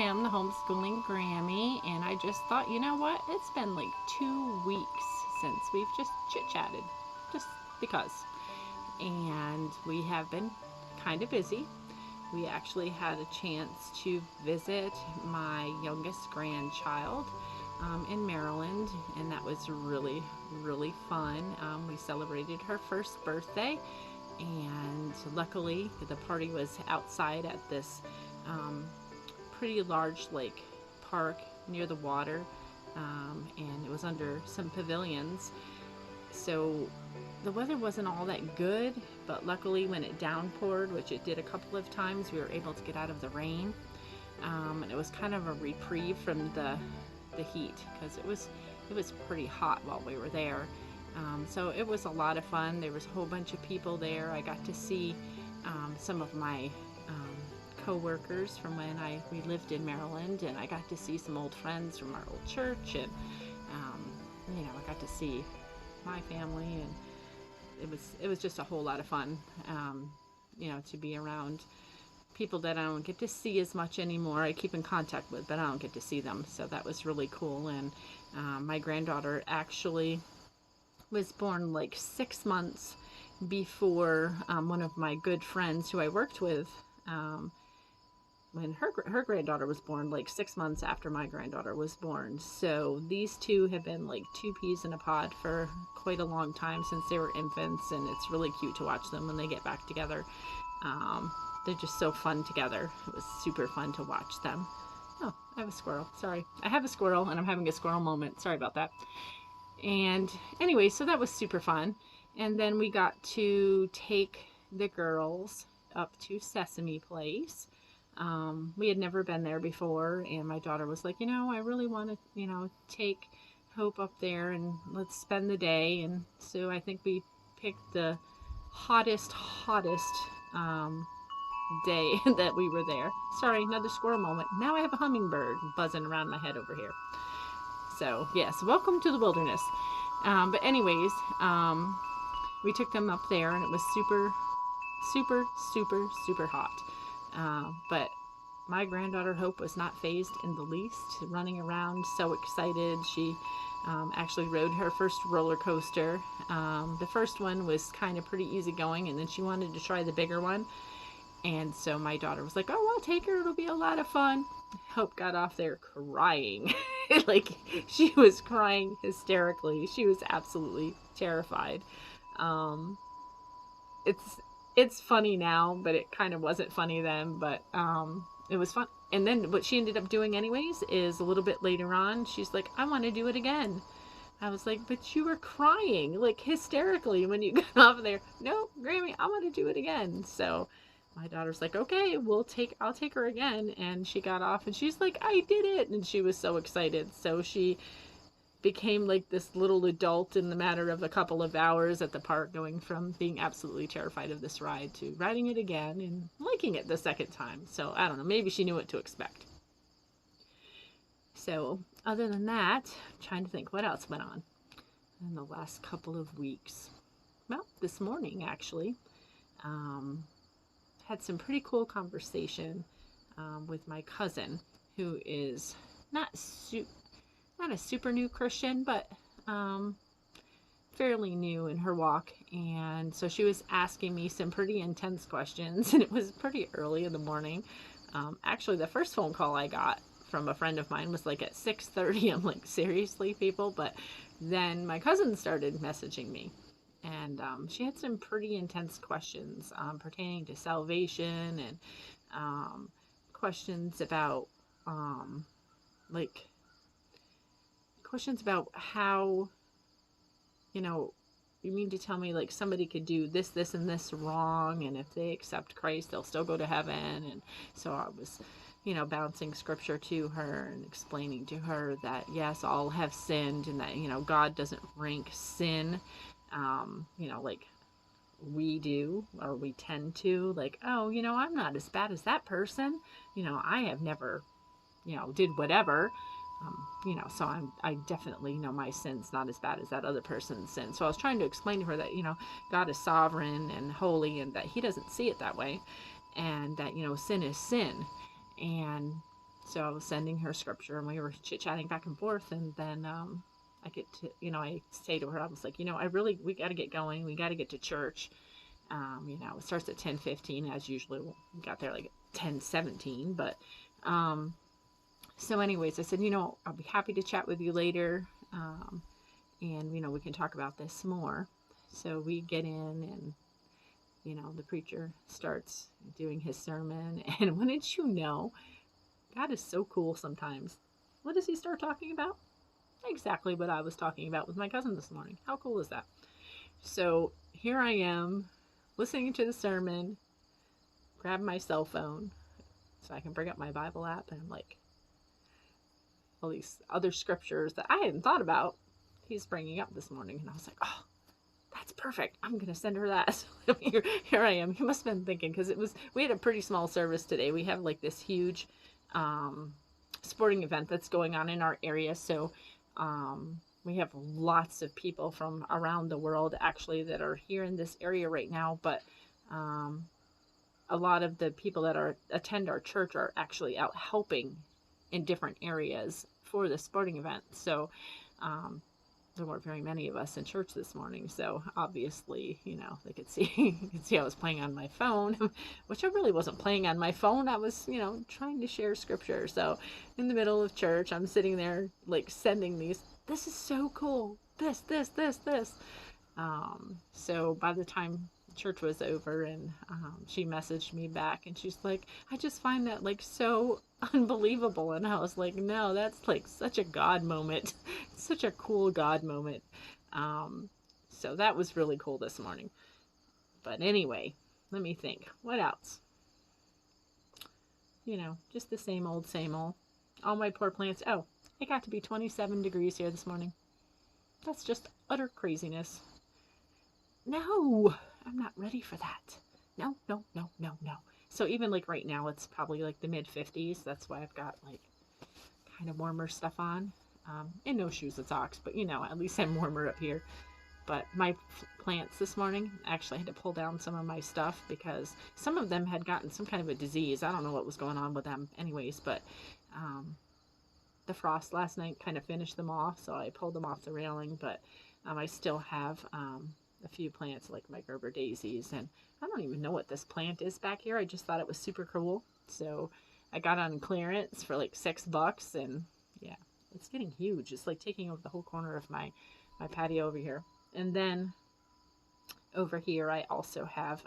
am the homeschooling Grammy, and I just thought, you know what? It's been like 2 weeks since we've just chit-chatted, just because. And we have been kind of busy. We actually had a chance to visit my youngest grandchild in Maryland, and that was really, really fun. We celebrated her first birthday, and luckily the party was outside at this pretty large lake park near the water, and it was under some pavilions. So the weather wasn't all that good, but luckily when it downpoured, which it did a couple of times, we were able to get out of the rain. And it was kind of a reprieve from the heat, because it was pretty hot while we were there. So it was a lot of fun. There was a whole bunch of people there. I got to see some of my co-workers from when we lived in Maryland, and I got to see some old friends from our old church, and I got to see my family, and it was just a whole lot of fun, to be around people that I don't get to see as much anymore. I keep in contact with, but I don't get to see them, so that was really cool. And my granddaughter actually was born like 6 months before one of my good friends who I worked with, when her granddaughter was born, like 6 months after my granddaughter was born. So these two have been like two peas in a pod for quite a long time, since they were infants, and it's really cute to watch them when they get back together. They're just so fun together. It was super fun to watch them. Oh, I have a squirrel. Sorry. I have a squirrel, and I'm having a squirrel moment. Sorry about that. And anyway, so that was super fun. And then we got to take the girls up to Sesame Place. We had never been there before, and my daughter was like, I really want to, take Hope up there and let's spend the day. And so I think we picked the hottest day that we were there. Sorry, another squirrel moment. Now I have a hummingbird buzzing around my head over here. So yes, welcome to the wilderness. But anyways, we took them up there, and it was super, super, super, super hot. But my granddaughter Hope was not fazed in the least, running around so excited. She actually rode her first roller coaster. The first one was kind of pretty easygoing, and then she wanted to try the bigger one. And so my daughter was like, oh, I'll take her. It'll be a lot of fun. Hope got off there crying. Like, she was crying hysterically. She was absolutely terrified. It's funny now, but it kind of wasn't funny then. But it was fun. And then what she ended up doing anyways is, a little bit later on, she's like, I want to do it again. I was like, but you were crying like hysterically when you got off there. No, Grammy, I want to do it again. So my daughter's like, okay, I'll take her again. And she got off, and she's like, I did it. And she was so excited. So she became like this little adult in the matter of a couple of hours at the park, going from being absolutely terrified of this ride to riding it again and liking it the second time. So I don't know, maybe she knew what to expect. So other than that, I'm trying to think what else went on in the last couple of weeks. Well, this morning actually, had some pretty cool conversation with my cousin, who is not a super new Christian, but fairly new in her walk. And so she was asking me some pretty intense questions, and it was pretty early in the morning. Actually, the first phone call I got from a friend of mine was like at 6:30. I'm like, seriously, people? But then my cousin started messaging me, and she had some pretty intense questions pertaining to salvation, and questions about questions about how, you mean to tell me like somebody could do this, and this wrong, and if they accept Christ, they'll still go to heaven? And so I was, bouncing scripture to her and explaining to her that yes, all have sinned, and that, God doesn't rank sin, like we do, or we tend to, like, oh, I'm not as bad as that person. I have never, did whatever. So I definitely know my sin's not as bad as that other person's sin. So I was trying to explain to her that, God is sovereign and holy, and that he doesn't see it that way, and that, sin is sin. And So I was sending her scripture and we were chit-chatting back and forth, and then I get to, I say to her, I was like, we got to get going. We got to get to church. It starts at 10:15 as usually. We got there like 10:17, but so anyways, I said, I'll be happy to chat with you later. And we can talk about this more. So we get in, and the preacher starts doing his sermon, and wouldn't you know, God is so cool sometimes. What does he start talking about? Exactly what I was talking about with my cousin this morning. How cool is that? So here I am listening to the sermon, grab my cell phone so I can bring up my Bible app, and I'm like, all these other scriptures that I hadn't thought about, he's bringing up this morning. And I was like, oh, that's perfect. I'm going to send her that. So here I am. He must have been thinking, because we had a pretty small service today. We have like this huge sporting event that's going on in our area. So we have lots of people from around the world actually that are here in this area right now. But a lot of the people that attend our church are actually out helping in different areas for the sporting event. So there weren't very many of us in church this morning, so obviously, they could see I was playing on my phone, which I really wasn't playing on my phone. I was, trying to share scripture. So in the middle of church, I'm sitting there like sending these. This is so cool. This. So by the time church was over, and she messaged me back, and she's like, I just find that like so unbelievable. And I was like, no, that's like such a God moment. Such a cool God moment. So that was really cool this morning. But anyway, let me think. What else? Just the same old, same old. All my poor plants. Oh, it got to be 27 degrees here this morning. That's just utter craziness. No, I'm not ready for that. No. So even like right now, it's probably like the mid 50s. That's why I've got like kind of warmer stuff on. And no shoes and socks, but at least I'm warmer up here. But my plants this morning, actually had to pull down some of my stuff because some of them had gotten some kind of a disease. I don't know what was going on with them anyways, but the frost last night kind of finished them off, so I pulled them off the railing. But I still have a few plants like my Gerber daisies, and I don't even know what this plant is back here. I just thought it was super cool, so I got on clearance for like $6, and yeah, it's getting huge. It's like taking over the whole corner of my patio over here. And then over here I also have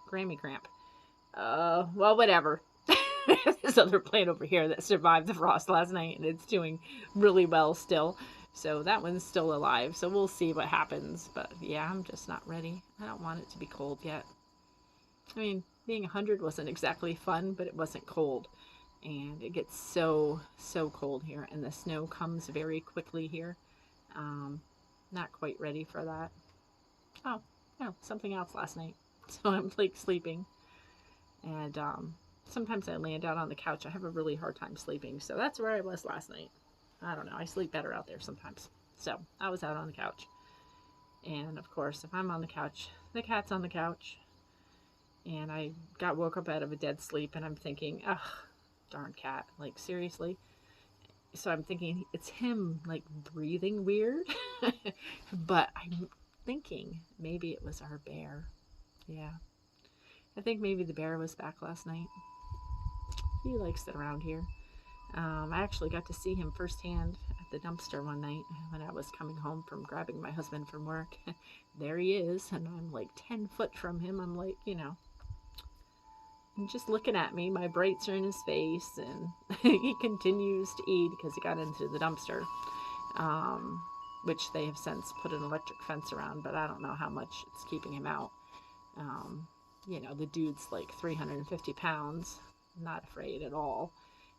Grammy cramp. Well, whatever. This other plant over here that survived the frost last night, and it's doing really well still. So that one's still alive. So we'll see what happens. But yeah, I'm just not ready. I don't want it to be cold yet. I mean, being 100 wasn't exactly fun, but it wasn't cold. And it gets so cold here, and the snow comes very quickly here. Not quite ready for that. Oh, no, something else last night. So I'm like sleeping, and sometimes I land out on the couch. I have a really hard time sleeping, so that's where I was last night. I don't know, I sleep better out there sometimes. So I was out on the couch, and of course, if I'm on the couch, the cat's on the couch. And I woke up out of a dead sleep, and I'm thinking, ugh, darn cat, like seriously. So I'm thinking it's him like breathing weird. But I'm thinking maybe it was our bear. Yeah, I think maybe the bear was back last night. He likes it around here. I actually got to see him firsthand at the dumpster one night when I was coming home from grabbing my husband from work. There he is, and I'm like 10 foot from him. I'm like, and just looking at me. My brights are in his face, and he continues to eat because he got into the dumpster, which they have since put an electric fence around, but I don't know how much it's keeping him out. The dude's like 350 pounds, not afraid at all.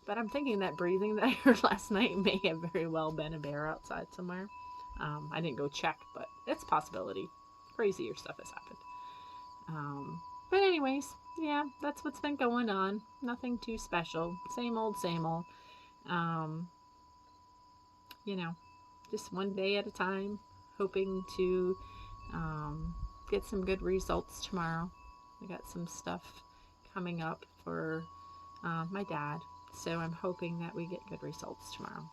But I'm thinking that breathing that I heard last night may have very well been a bear outside somewhere. I didn't go check, but it's a possibility. Crazier stuff has happened. But anyways, yeah, that's what's been going on. Nothing too special. Same old, same old. Just one day at a time, hoping to get some good results tomorrow. I got some stuff coming up for my dad. So I'm hoping that we get good results tomorrow.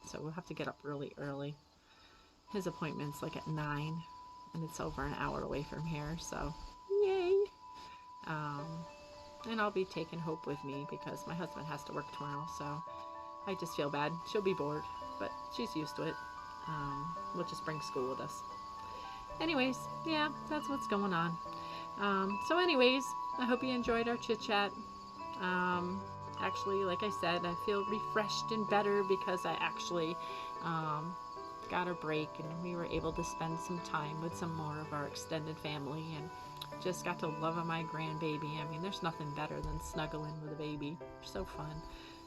So we'll have to get up really early. His appointment's like at 9, and it's over an hour away from here, so yay! And I'll be taking Hope with me because my husband has to work tomorrow, so I just feel bad. She'll be bored, but she's used to it. We'll just bring school with us. Anyways, yeah, that's what's going on. So anyways, I hope you enjoyed our chit chat. Actually, like I said, I feel refreshed and better because I actually got a break and we were able to spend some time with some more of our extended family and just got to love on my grandbaby. I mean, there's nothing better than snuggling with a baby. They're so fun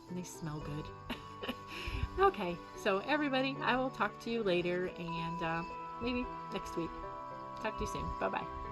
and they smell good. Okay, so everybody, I will talk to you later and maybe next week. Talk to you soon. Bye-bye.